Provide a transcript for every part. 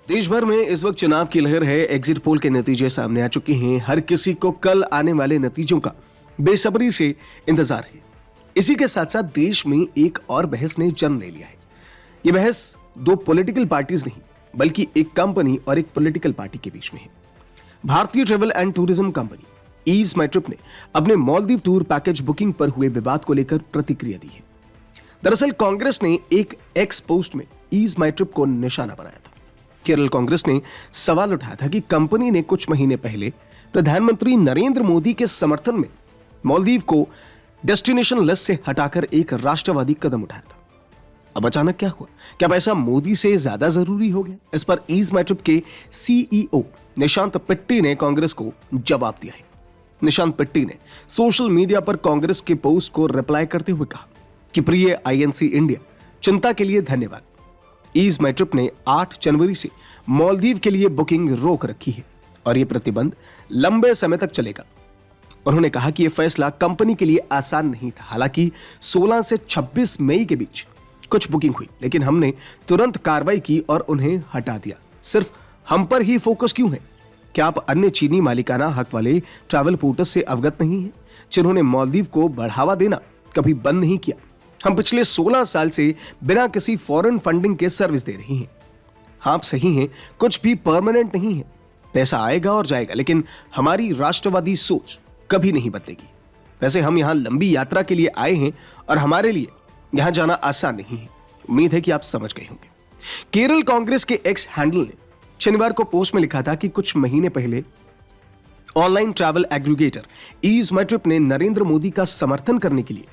देश भर में इस वक्त चुनाव की लहर है। एग्जिट पोल के नतीजे सामने आ चुके हैं। हर किसी को कल आने वाले नतीजों का बेसब्री से इंतजार है। इसी के साथ साथ देश में एक और बहस ने जन्म ले लिया है। यह बहस दो पॉलिटिकल पार्टीज नहीं बल्कि एक कंपनी और एक पॉलिटिकल पार्टी के बीच में है। भारतीय travel and tourism company EaseMyTrip ने अपने मालदीव टूर पैकेज बुकिंग पर हुए विवाद को लेकर प्रतिक्रिया दी है। दरअसल कांग्रेस ने एक एक्स पोस्ट में ईज माई ट्रिप को निशाना बनाया था। केरल कांग्रेस ने सवाल उठाया था कि कंपनी ने कुछ महीने पहले प्रधानमंत्री नरेंद्र मोदी के समर्थन में मालदीव को डेस्टिनेशन लिस्ट से हटाकर एक राष्ट्रवादी कदम उठाया था। अब अचानक क्या हुआ? क्या पैसा मोदी से ज्यादा जरूरी हो गया? इस पर ईज माई ट्रिप के सीईओ निशांत पिट्टी ने कांग्रेस को जवाब दिया है। निशांत पिट्टी ने सोशल मीडिया पर कांग्रेस के पोस्ट को रिप्लाई करते हुए कहा कि प्रिय आईएनसी इंडिया, चिंता के लिए धन्यवाद। ईज माई ट्रिप ने 8 जनवरी से मालदीव के लिए बुकिंग रोक रखी है और यह प्रतिबंध लंबे समय तक चलेगा। उन्होंने कहा कि यह फैसला कंपनी के लिए आसान नहीं था। हालांकि 16 से 26 मई के बीच कुछ बुकिंग हुई, लेकिन हमने तुरंत कार्रवाई की और उन्हें हटा दिया। सिर्फ हम पर ही फोकस क्यों है? क्या आप अन्य चीनी मालिकाना हक वाले ट्रैवल पोर्टल से अवगत नहीं हैं, जिन्होंने मालदीव को बढ़ावा देना कभी बंद नहीं किया? हम पिछले 16 साल से बिना किसी फॉरेन फंडिंग के सर्विस दे रही हैं। हाँ, आप सही हैं, कुछ भी परमानेंट नहीं है। पैसा आएगा और जाएगा, लेकिन हमारी राष्ट्रवादी सोच कभी नहीं बदलेगी। वैसे हम यहाँ लंबी यात्रा के लिए आए हैं और हमारे लिए यहाँ जाना आसान नहीं है। उम्मीद है कि आप समझ गए होंगे। केरल कांग्रेस के एक्स हैंडल ने शनिवार को पोस्ट में लिखा था कि कुछ महीने पहले ऑनलाइन ट्रैवल एग्रीगेटर ईज माई ट्रिप ने नरेंद्र मोदी का समर्थन करने के लिए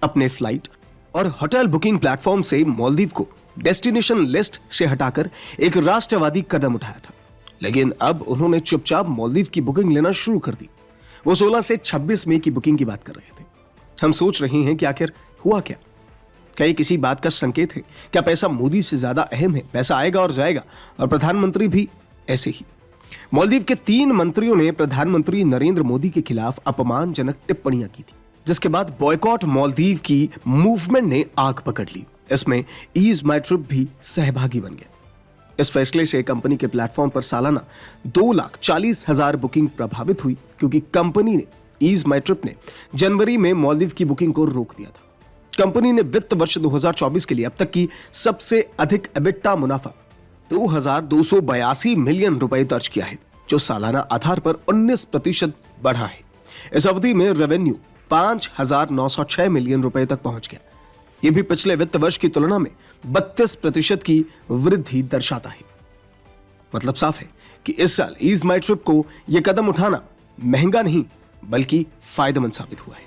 अपने फ्लाइट और होटल बुकिंग प्लेटफॉर्म से मालदीव को डेस्टिनेशन लिस्ट से हटाकर एक राष्ट्रवादी कदम उठाया था। लेकिन अब उन्होंने चुपचाप मालदीव की बुकिंग लेना शुरू कर दी। वो 16 से 26 मई की बुकिंग की बात कर रहे थे। हम सोच रहे हैं कि आखिर हुआ क्या? क्या ये किसी बात का संकेत है? क्या पैसा मोदी से ज्यादा अहम है? पैसा आएगा और जाएगा, और प्रधानमंत्री भी ऐसे ही। मालदीव के 3 मंत्रियों ने प्रधानमंत्री नरेंद्र मोदी के खिलाफ अपमानजनक टिप्पणियां की थी, जिसके बाद बॉयकॉट मालदीव की मूवमेंट ने आग पकड़ ली। इसमें ईज माई ट्रिप भी सहभागी बन गया। इस फैसले से कंपनी के प्लेटफॉर्म पर सालाना 2,40,000 बुकिंग प्रभावित हुई, क्योंकि कंपनी ने ईज माई ट्रिप ने जनवरी में मालदीव की बुकिंग को रोक दिया था। कंपनी ने वित्त वर्ष 2024 के लिए अब तक की सबसे अधिक एबिटा मुनाफा 2,282 मिलियन रुपए दर्ज किया है, जो सालाना आधार पर 19% बढ़ा है। इस अवधि में रेवेन्यू 5,906 मिलियन रुपए तक पहुंच गया। यह भी पिछले वित्त वर्ष की तुलना में 32% की वृद्धि दर्शाता है। मतलब साफ है कि इस साल ईज माई ट्रिप को यह कदम उठाना महंगा नहीं बल्कि फायदेमंद साबित हुआ है।